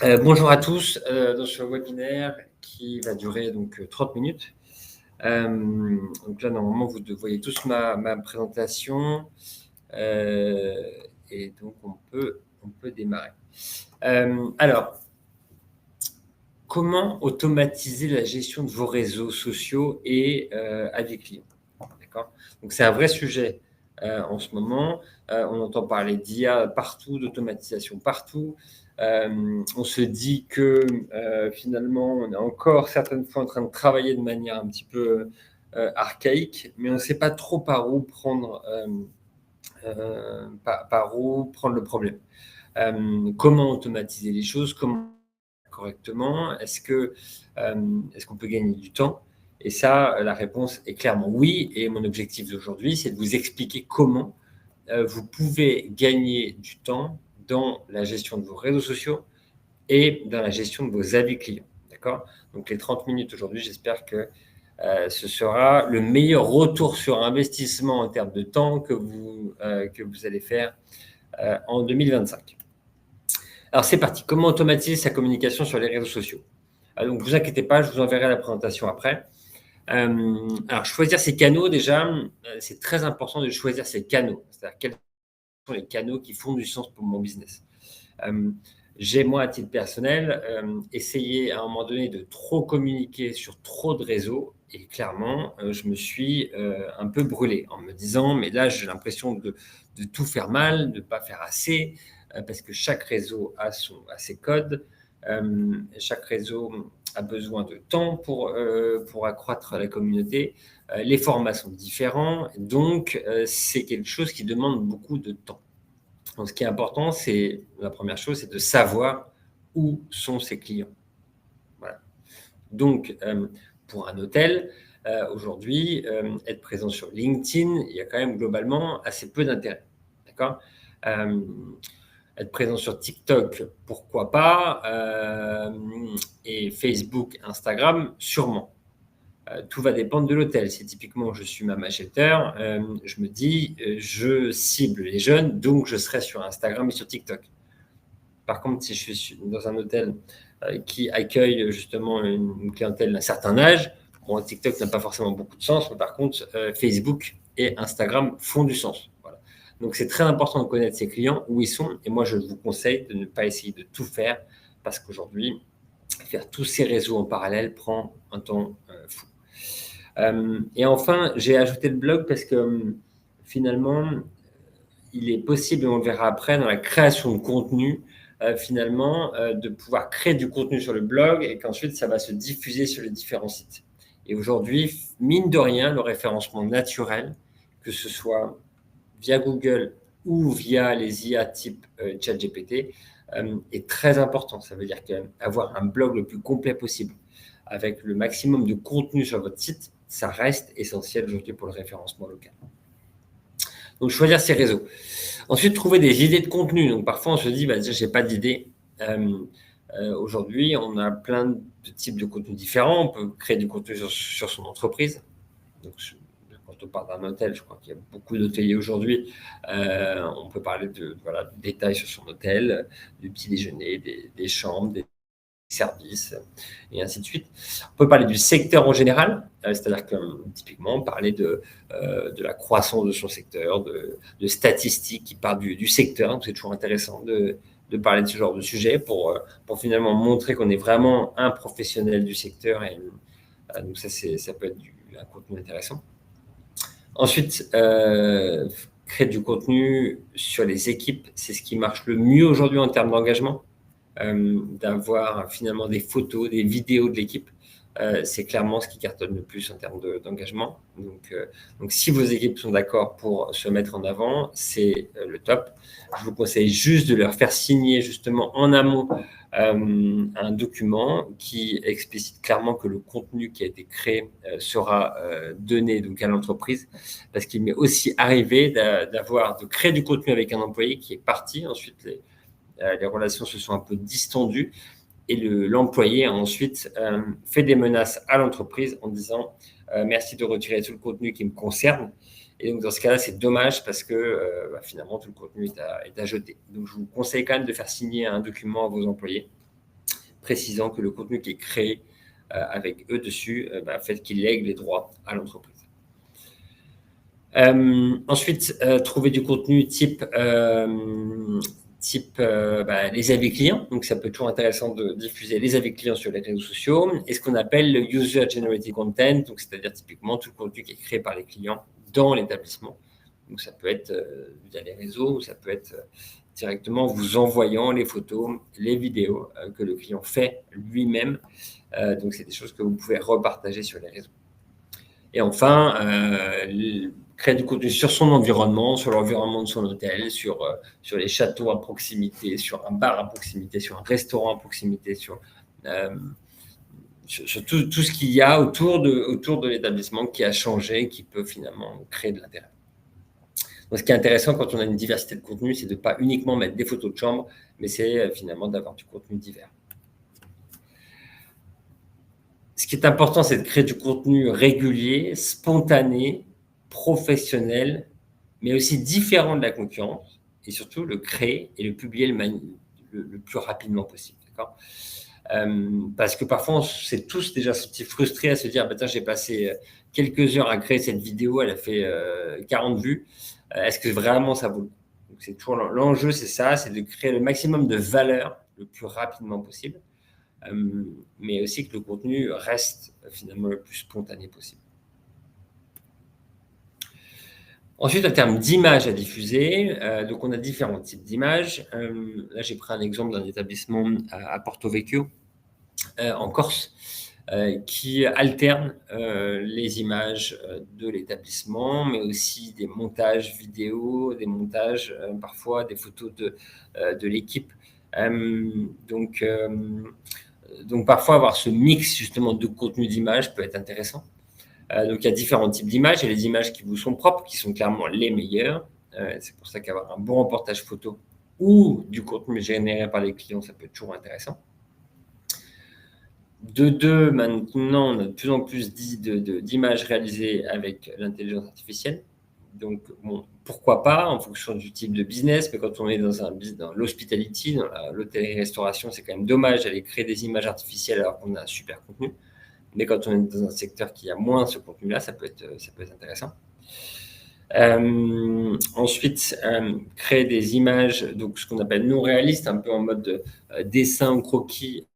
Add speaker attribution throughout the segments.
Speaker 1: Bonjour à tous, dans ce webinaire qui va durer donc 30 minutes. Donc là, normalement, vous voyez tous ma présentation, et donc on peut démarrer. Alors, comment automatiser la gestion de vos réseaux sociaux et avis clients? D'accord? Donc c'est un vrai sujet en ce moment. On entend parler d'IA partout, d'automatisation partout. On se dit que finalement, on est encore certaines fois en train de travailler de manière un petit peu archaïque, mais on ne sait pas trop par où prendre, par où prendre le problème. Comment automatiser les choses? Comment correctement? Est-ce qu'on peut gagner du temps? Et ça, la réponse est clairement oui. Et mon objectif d'aujourd'hui, c'est de vous expliquer comment vous pouvez gagner du temps dans la gestion de vos réseaux sociaux et dans la gestion de vos avis clients. D'accord? Donc les 30 minutes aujourd'hui, j'espère que ce sera le meilleur retour sur investissement en termes de temps que vous allez faire en 2025. Alors c'est parti. Comment automatiser sa communication sur les réseaux sociaux? Donc vous inquiétez pas, je vous enverrai la présentation après. Alors choisir ses canaux déjà, c'est très important de choisir ses canaux. C'est-à-dire quels sont les canaux qui font du sens pour mon business. J'ai moi à titre personnel essayé à un moment donné de trop communiquer sur trop de réseaux et clairement je me suis un peu brûlé en me disant mais là j'ai l'impression de tout faire mal, de ne pas faire assez parce que chaque réseau a ses codes, chaque réseau a besoin de temps pour accroître la communauté, les formats sont différents donc c'est quelque chose qui demande beaucoup de temps. Donc, ce qui est important, c'est la première chose, c'est de savoir où sont ses clients. Voilà. Donc, pour un hôtel, aujourd'hui, être présent sur LinkedIn, il y a quand même globalement assez peu d'intérêt. D'accord? Être présent sur TikTok, pourquoi pas, et Facebook, Instagram, sûrement. Tout va dépendre de l'hôtel. Si typiquement je suis Mama Shelter, je me dis, je cible les jeunes, donc je serai sur Instagram et sur TikTok. Par contre, si je suis dans un hôtel qui accueille justement une clientèle d'un certain âge, bon, TikTok n'a pas forcément beaucoup de sens, mais par contre, Facebook et Instagram font du sens. Voilà. Donc, c'est très important de connaître ses clients, où ils sont. Et moi, je vous conseille de ne pas essayer de tout faire parce qu'aujourd'hui, faire tous ces réseaux en parallèle prend un temps fou. Et enfin, j'ai ajouté le blog parce que finalement, il est possible, et on le verra après, dans la création de contenu, finalement, de pouvoir créer du contenu sur le blog et qu'ensuite, ça va se diffuser sur les différents sites. Et aujourd'hui, mine de rien, le référencement naturel, que ce soit via Google ou via les IA type ChatGPT, est très important. Ça veut dire qu'avoir un blog le plus complet possible, avec le maximum de contenu sur votre site, ça reste essentiel aujourd'hui pour le référencement local. Donc, choisir ses réseaux. Ensuite, trouver des idées de contenu. Donc, parfois, on se dit, bah, je n'ai pas d'idée. Aujourd'hui, on a plein de types de contenus différents. On peut créer du contenu sur son entreprise. Donc, quand on parle d'un hôtel, je crois qu'il y a beaucoup d'hôteliers aujourd'hui. On peut parler de détails sur son hôtel, du petit déjeuner, des chambres, des services, et ainsi de suite. On peut parler du secteur en général, c'est-à-dire que typiquement parler de la croissance de son secteur, de statistiques qui parlent du secteur. Donc, c'est toujours intéressant de parler de ce genre de sujet pour finalement montrer qu'on est vraiment un professionnel du secteur. Et donc ça peut être un contenu intéressant. Ensuite, créer du contenu sur les équipes, c'est ce qui marche le mieux aujourd'hui en termes d'engagement. D'avoir finalement des photos, des vidéos de l'équipe. C'est clairement ce qui cartonne le plus en termes d'engagement. Donc, si vos équipes sont d'accord pour se mettre en avant, c'est le top. Je vous conseille juste de leur faire signer justement en amont un document qui explicite clairement que le contenu qui a été créé sera donné donc à l'entreprise, parce qu'il m'est aussi arrivé de créer du contenu avec un employé qui est parti. Ensuite, les relations se sont un peu distendues et l'employé a ensuite fait des menaces à l'entreprise en disant merci de retirer tout le contenu qui me concerne. Et donc, dans ce cas-là, c'est dommage parce que finalement, tout le contenu est à jeter. Donc, je vous conseille quand même de faire signer un document à vos employés précisant que le contenu qui est créé avec eux dessus fait qu'ils lèguent les droits à l'entreprise. Ensuite, trouver du contenu type les avis clients. Donc, ça peut être toujours intéressant de diffuser les avis clients sur les réseaux sociaux. Et ce qu'on appelle le user-generated content, donc c'est-à-dire typiquement tout le contenu qui est créé par les clients dans l'établissement. Donc, ça peut être via les réseaux, ou ça peut être directement vous envoyant les photos, les vidéos que le client fait lui-même. Donc, c'est des choses que vous pouvez repartager sur les réseaux. Et enfin, créer du contenu sur son environnement, sur l'environnement de son hôtel, sur les châteaux à proximité, sur un bar à proximité, sur un restaurant à proximité, sur tout ce qu'il y a autour de l'établissement qui a changé, qui peut finalement créer de l'intérêt. Donc, ce qui est intéressant quand on a une diversité de contenu, c'est de ne pas uniquement mettre des photos de chambre, mais c'est finalement d'avoir du contenu divers. Ce qui est important, c'est de créer du contenu régulier, spontané, professionnel, mais aussi différent de la concurrence, et surtout le créer et le publier le plus rapidement possible. D'accord ? Parce que parfois, on s'est tous déjà sentis frustrés à se dire j'ai passé quelques heures à créer cette vidéo, elle a fait 40 vues. Est-ce que vraiment ça vaut le coup ? Donc, c'est toujours l'enjeu, c'est ça, c'est de créer le maximum de valeur le plus rapidement possible. Mais aussi que le contenu reste finalement le plus spontané possible. Ensuite, en termes d'images à diffuser, donc on a différents types d'images. Là, j'ai pris un exemple d'un établissement à Porto Vecchio, en Corse, qui alterne les images de l'établissement, mais aussi des montages vidéo, des montages, parfois des photos de l'équipe. Donc, parfois, avoir ce mix justement de contenu d'images peut être intéressant. Donc, il y a différents types d'images. Il y a les images qui vous sont propres, qui sont clairement les meilleures. C'est pour ça qu'avoir un bon reportage photo ou du contenu généré par les clients, ça peut être toujours intéressant. De deux, maintenant, on a de plus en plus d'images réalisées avec l'intelligence artificielle. Donc, pourquoi pas, en fonction du type de business, mais quand on est dans l'hospitality, dans l'hôtellerie-restauration, c'est quand même dommage d'aller créer des images artificielles alors qu'on a un super contenu. Mais quand on est dans un secteur qui a moins ce contenu-là, ça peut être intéressant. Ensuite, créer des images, donc ce qu'on appelle non réalistes, un peu en mode dessin ou croquis,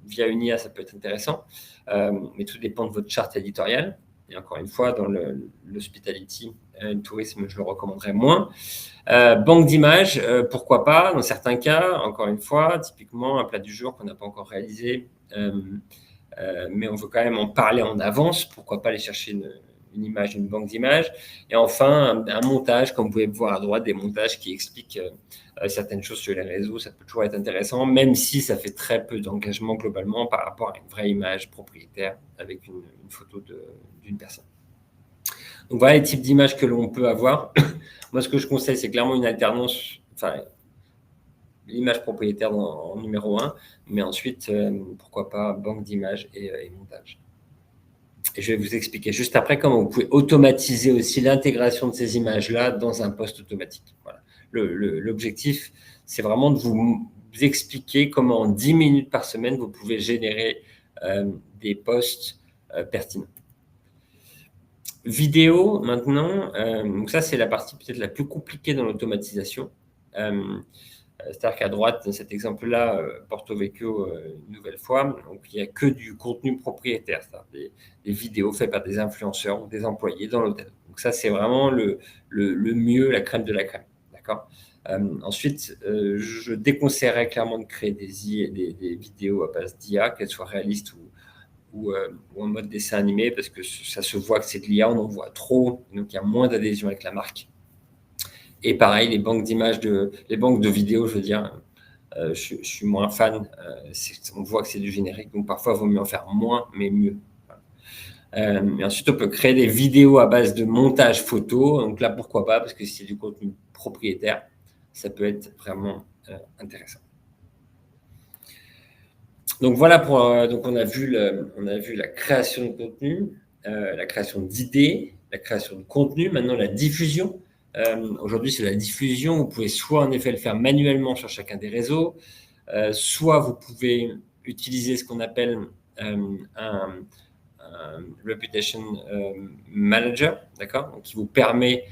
Speaker 1: via une IA, ça peut être intéressant, mais tout dépend de votre charte éditoriale. Et encore une fois, dans l'hospitality, le tourisme, je le recommanderais moins. Banque d'images, pourquoi pas, dans certains cas, encore une fois, typiquement un plat du jour qu'on n'a pas encore réalisé, mais on veut quand même en parler en avance, pourquoi pas aller chercher une image, une banque d'images. Et enfin, un montage, comme vous pouvez voir à droite, des montages qui expliquent certaines choses sur les réseaux, ça peut toujours être intéressant, même si ça fait très peu d'engagement globalement par rapport à une vraie image propriétaire avec une photo d'une personne. Donc voilà les types d'images que l'on peut avoir. Moi, ce que je conseille, c'est clairement une alternance, l'image propriétaire en numéro 1, mais ensuite, pourquoi pas banque d'images et montage. Et je vais vous expliquer juste après comment vous pouvez automatiser aussi l'intégration de ces images-là dans un post automatique. Voilà. L'objectif, c'est vraiment de vous expliquer comment en 10 minutes par semaine, vous pouvez générer des posts pertinents. Vidéo, maintenant, donc ça, c'est la partie peut-être la plus compliquée dans l'automatisation. C'est-à-dire qu'à droite, dans cet exemple-là, Porto Vecchio, une nouvelle fois, donc il n'y a que du contenu propriétaire, c'est-à-dire des vidéos faites par des influenceurs ou des employés dans l'hôtel. Donc ça, c'est vraiment le mieux, la crème de la crème. D'accord ? Ensuite, je déconseillerais clairement de créer des vidéos à base d'IA, qu'elles soient réalistes ou en mode dessin animé, parce que ça se voit que c'est de l'IA, on en voit trop, donc il y a moins d'adhésion avec la marque. Et pareil, les banques de vidéos, je veux dire, je suis moins fan. On voit que c'est du générique, donc parfois, il vaut mieux en faire moins, mais mieux. Et ensuite, on peut créer des vidéos à base de montage photo. Donc là, pourquoi pas, parce que si c'est du contenu propriétaire, ça peut être vraiment intéressant. Donc voilà, donc on a vu la création de contenu, la création d'idées, la création de contenu, maintenant la diffusion. Aujourd'hui, c'est la diffusion. Vous pouvez soit en effet le faire manuellement sur chacun des réseaux, soit vous pouvez utiliser ce qu'on appelle un Reputation Manager, d'accord, donc qui vous permet,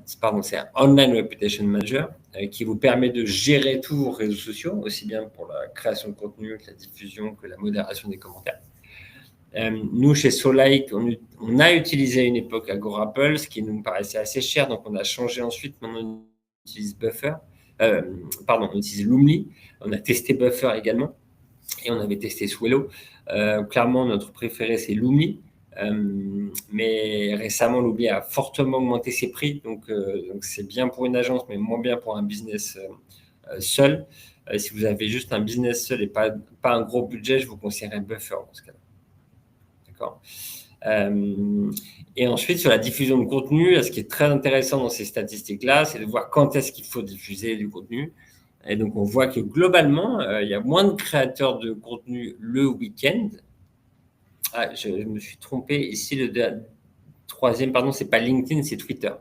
Speaker 1: c'est un Online Reputation Manager qui vous permet de gérer tous vos réseaux sociaux, aussi bien pour la création de contenu que la diffusion, que la modération des commentaires. Nous, chez SoLike, on a utilisé à une époque Agora Pulse, qui nous paraissait assez cher, donc on a changé ensuite. Maintenant, on utilise Buffer. On utilise Loomly. On a testé Buffer également, et on avait testé Swello. Clairement, notre préféré, c'est Loomly. Mais récemment, Loomly a fortement augmenté ses prix, donc c'est bien pour une agence, mais moins bien pour un business seul. Si vous avez juste un business seul et pas un gros budget, je vous conseillerais Buffer dans ce cas-là. D'accord. Et ensuite, sur la diffusion de contenu, ce qui est très intéressant dans ces statistiques-là, c'est de voir quand est-ce qu'il faut diffuser du contenu. Et donc, on voit que globalement, il y a moins de créateurs de contenu le week-end. Ah, je me suis trompé. Ici, le troisième, pardon, c'est pas LinkedIn, c'est Twitter.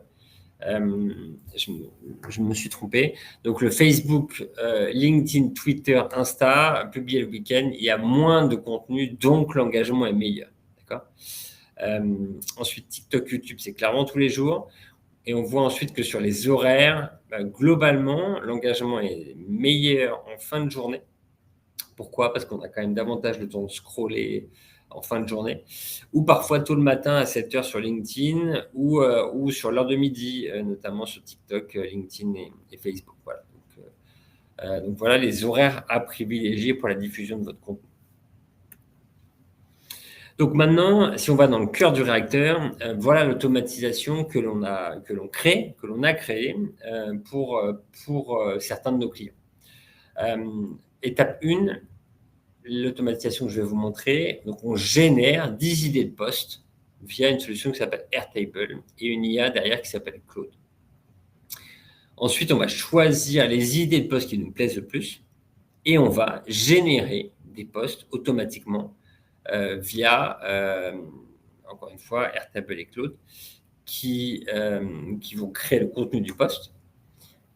Speaker 1: Je me suis trompé. Donc, le Facebook, LinkedIn, Twitter, Insta, publié le week-end, il y a moins de contenu, donc l'engagement est meilleur. D'accord. Ensuite, TikTok, YouTube, c'est clairement tous les jours. Et on voit ensuite que sur les horaires, globalement, l'engagement est meilleur en fin de journée. Pourquoi? Parce qu'on a quand même davantage le temps de scroller en fin de journée, ou parfois tôt le matin à 7h sur LinkedIn, ou sur l'heure de midi, notamment sur TikTok, LinkedIn et Facebook. Voilà. Donc voilà les horaires à privilégier pour la diffusion de votre contenu. Donc maintenant, si on va dans le cœur du réacteur, voilà l'automatisation que l'on a créée pour certains de nos clients. Étape 1, l'automatisation que je vais vous montrer. Donc, on génère 10 idées de posts via une solution qui s'appelle Airtable et une IA derrière qui s'appelle Claude. Ensuite, on va choisir les idées de posts qui nous plaisent le plus et on va générer des posts automatiquement via, encore une fois, Airtable et Claude qui vont créer le contenu du post.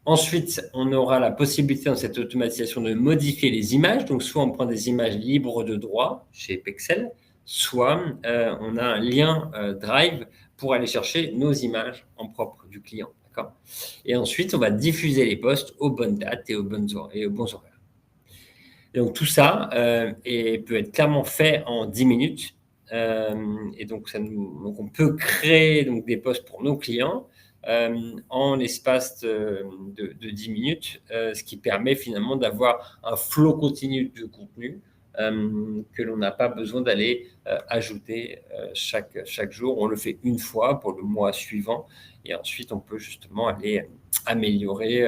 Speaker 1: Ensuite, on aura la possibilité dans cette automatisation de modifier les images. Donc, soit on prend des images libres de droit chez Pexel, soit on a un lien Drive pour aller chercher nos images en propre du client. D'accord. Et ensuite, on va diffuser les posts aux bonnes dates et aux bons horaires. Et donc, tout ça peut être clairement fait en 10 minutes. Et donc, on peut créer donc, des posts pour nos clients en l'espace de 10 minutes, ce qui permet finalement d'avoir un flot continu de contenu que l'on n'a pas besoin d'aller ajouter chaque jour. On le fait une fois pour le mois suivant et ensuite on peut justement aller améliorer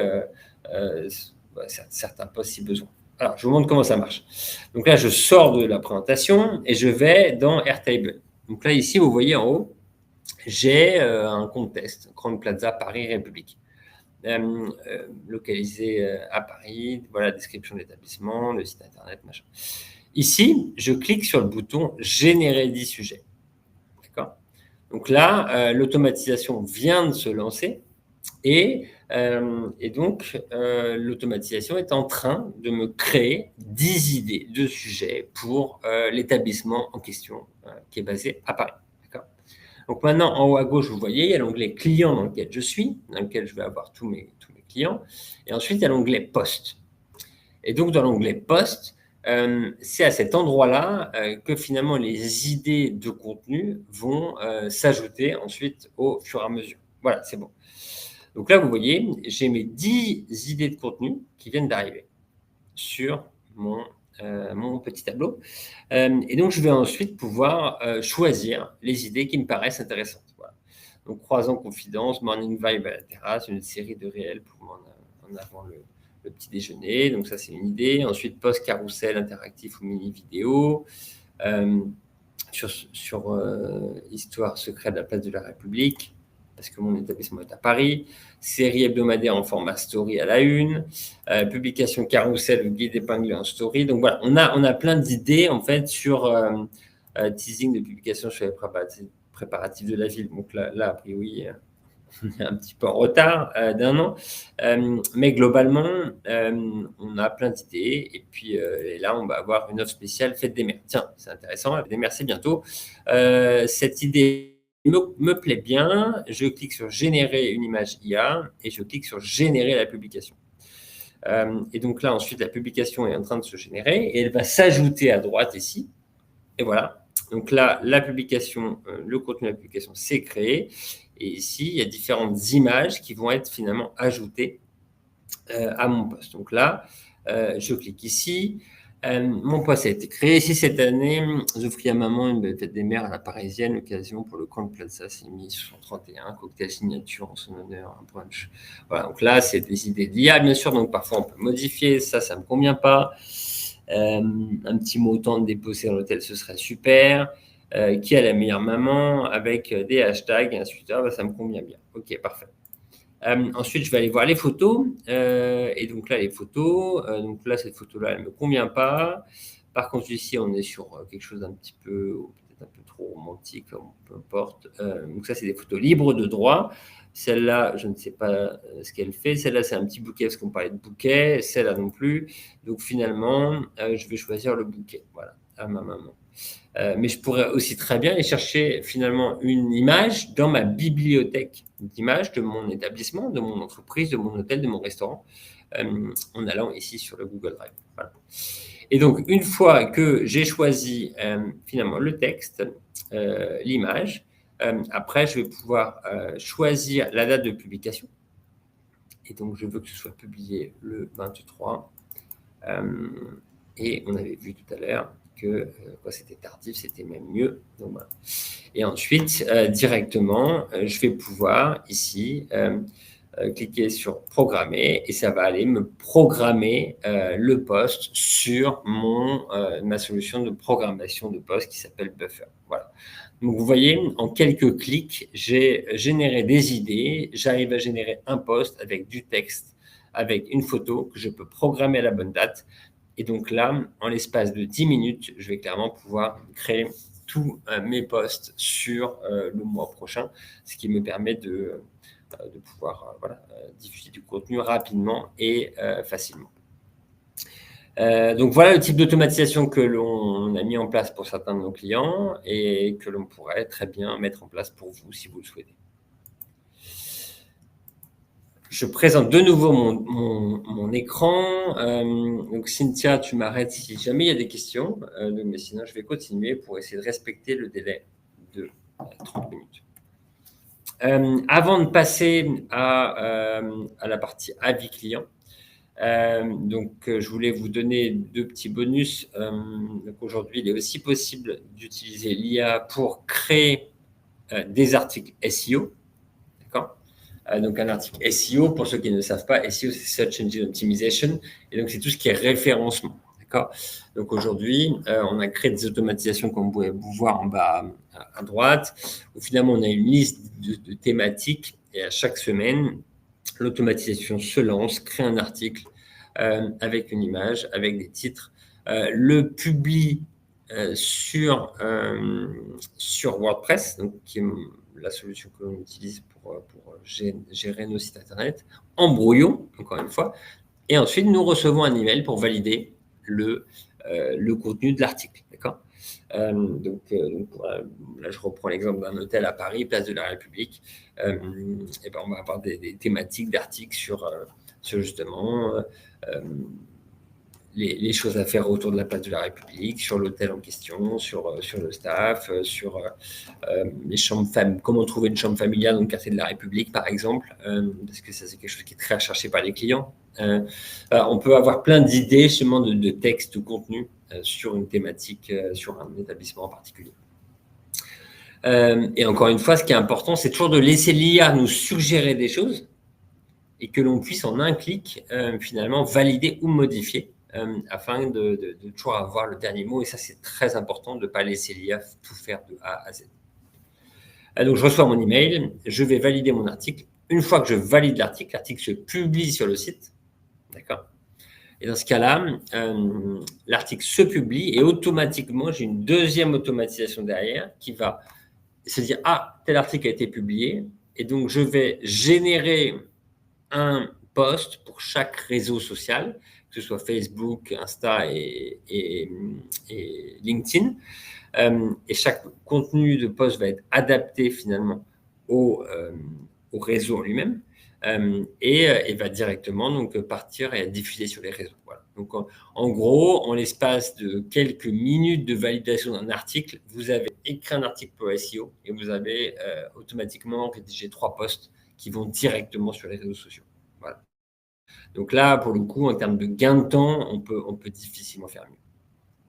Speaker 1: certains posts si besoin. Alors, je vous montre comment ça marche. Donc là, je sors de la présentation et je vais dans Airtable. Donc là, ici, vous voyez en haut, j'ai un compte test, Crowne Plaza, Paris, République. Localisé à Paris, voilà, description de l'établissement, le site internet, machin. Ici, je clique sur le bouton « Générer 10 sujets ». D'accord ? Donc là, l'automatisation vient de se lancer et donc, l'automatisation est en train de me créer 10 idées de sujets pour l'établissement en question qui est basé à Paris. D'accord ? Donc maintenant, en haut à gauche, vous voyez, il y a l'onglet « Clients » dans lequel je suis, dans lequel je vais avoir tous mes clients. Et ensuite, il y a l'onglet « Post ». Et donc, dans l'onglet « Post », c'est à cet endroit-là que finalement les idées de contenu vont s'ajouter ensuite au fur et à mesure. Voilà, c'est bon. Donc là, vous voyez, j'ai mes 10 idées de contenu qui viennent d'arriver sur mon petit tableau. Et donc, je vais ensuite pouvoir choisir les idées qui me paraissent intéressantes. Voilà. Donc, Croissant Confidence, Morning Vibe à la terrasse, une série de réels pour en avant le petit déjeuner. Donc, ça, c'est une idée. Ensuite, post carrousel interactif ou mini vidéo. Sur Histoire secrète de la place de la République, parce que mon établissement est à Paris, série hebdomadaire en format story à la une, publication carousel ou guide épinglé en story. Donc voilà, on a plein d'idées en fait sur teasing de publication sur les préparatifs de la ville. Donc là a priori, on est un petit peu en retard d'un an. Mais globalement, on a plein d'idées. Et puis et là, on va avoir une offre spéciale Fête des Mères. Tiens, c'est intéressant, la Fête des Mères, c'est bientôt. Cette idée me plaît bien. Je clique sur générer une image IA et je clique sur générer la publication. Et donc là, ensuite, la publication est en train de se générer et elle va s'ajouter à droite ici. Et voilà. Donc là, la publication, le contenu de la publication, c'est créé. Et ici, il y a différentes images qui vont être finalement ajoutées à mon post. Donc là, je clique ici. Mon post a été créé. Ici, cette année, j'offris à maman une belle fête des mères à la Parisienne, l'occasion pour le camp de Plaza, c'est mis sur 31, cocktail signature en son honneur, un brunch. Voilà, donc là, c'est des idées d'IA, bien sûr. Donc parfois, on peut modifier. Ça ne me convient pas. Un petit mot autant de déposer dans l'hôtel, ce serait super. Qui a la meilleure maman avec des hashtags et un Twitter, ça me convient bien. Ok, parfait. Ensuite, je vais aller voir les photos. Et donc là, les photos. Donc là, cette photo-là, elle ne me convient pas. Par contre, ici, on est sur quelque chose d'un petit peu, peut-être un peu trop romantique, peu importe. Donc ça, c'est des photos libres de droit. Celle-là, je ne sais pas ce qu'elle fait. Celle-là, c'est un petit bouquet parce qu'on parlait de bouquet. Celle-là non plus. Donc finalement, je vais choisir le bouquet. Voilà, à ma maman. Mais je pourrais aussi très bien aller chercher finalement une image dans ma bibliothèque d'images de mon établissement, de mon entreprise, de mon hôtel, de mon restaurant, en allant ici sur le Google Drive. Voilà. Et donc, une fois que j'ai choisi finalement le texte, l'image, après, je vais pouvoir choisir la date de publication. Et donc, je veux que ce soit publié le 23. Et on avait vu tout à l'heure que quand c'était tardif, c'était même mieux. Donc, voilà. Et ensuite, directement, je vais pouvoir ici cliquer sur programmer et ça va aller me programmer le post sur ma solution de programmation de post qui s'appelle Buffer. Voilà. Donc, vous voyez, en quelques clics, j'ai généré des idées. J'arrive à générer un post avec du texte, avec une photo que je peux programmer à la bonne date. Et donc là, en l'espace de 10 minutes, je vais clairement pouvoir créer tous mes posts sur le mois prochain, ce qui me permet de pouvoir diffuser du contenu rapidement et facilement. Donc voilà le type d'automatisation que l'on a mis en place pour certains de nos clients et que l'on pourrait très bien mettre en place pour vous si vous le souhaitez. Je présente de nouveau mon écran. Donc Cynthia, tu m'arrêtes si jamais il y a des questions, mais sinon je vais continuer pour essayer de respecter le délai de 30 minutes. Avant de passer à la partie avis client, donc je voulais vous donner deux petits bonus. Donc aujourd'hui, il est aussi possible d'utiliser l'IA pour créer des articles SEO. D'accord ? Donc un article SEO, pour ceux qui ne le savent pas, SEO c'est Search Engine Optimization, et donc c'est tout ce qui est référencement. D'accord ? Donc aujourd'hui, on a créé des automatisations comme vous pouvez voir en bas à droite, où finalement on a une liste de thématiques et à chaque semaine, l'automatisation se lance, crée un article avec une image, avec des titres, le publie sur WordPress, donc qui est la solution que l'on utilise pour gérer nos sites internet, en brouillon, encore une fois, et ensuite nous recevons un email pour valider le contenu de l'article. D'accord ? Donc voilà, là je reprends l'exemple d'un hôtel à Paris, place de la République. Et ben on va avoir des thématiques d'articles sur justement les choses à faire autour de la place de la République, sur l'hôtel en question, sur le staff, sur les chambres comment trouver une chambre familiale dans le quartier de la République, par exemple, parce que ça, c'est quelque chose qui est très recherché par les clients. On peut avoir plein d'idées, justement, de textes ou contenu sur une thématique, sur un établissement en particulier. Et encore une fois, ce qui est important, c'est toujours de laisser l'IA nous suggérer des choses et que l'on puisse, en un clic, finalement, valider ou modifier afin de toujours avoir le dernier mot. Et ça, c'est très important de ne pas laisser l'IA tout faire de A à Z. Donc, je reçois mon email, je vais valider mon article. Une fois que je valide l'article se publie sur le site. D'accord ? Et dans ce cas-là, l'article se publie et automatiquement, j'ai une deuxième automatisation derrière qui va se dire « Ah, tel article a été publié » Et donc, je vais générer un post pour chaque réseau social, que ce soit Facebook, Insta et LinkedIn. Et chaque contenu de post va être adapté finalement au réseau en lui-même et va directement donc, partir et être diffusé sur les réseaux. Voilà. Donc, en gros, en l'espace de quelques minutes de validation d'un article, vous avez écrit un article pour SEO et vous avez automatiquement rédigé 3 posts qui vont directement sur les réseaux sociaux. Voilà. Donc là, pour le coup, en termes de gain de temps, on peut difficilement faire mieux.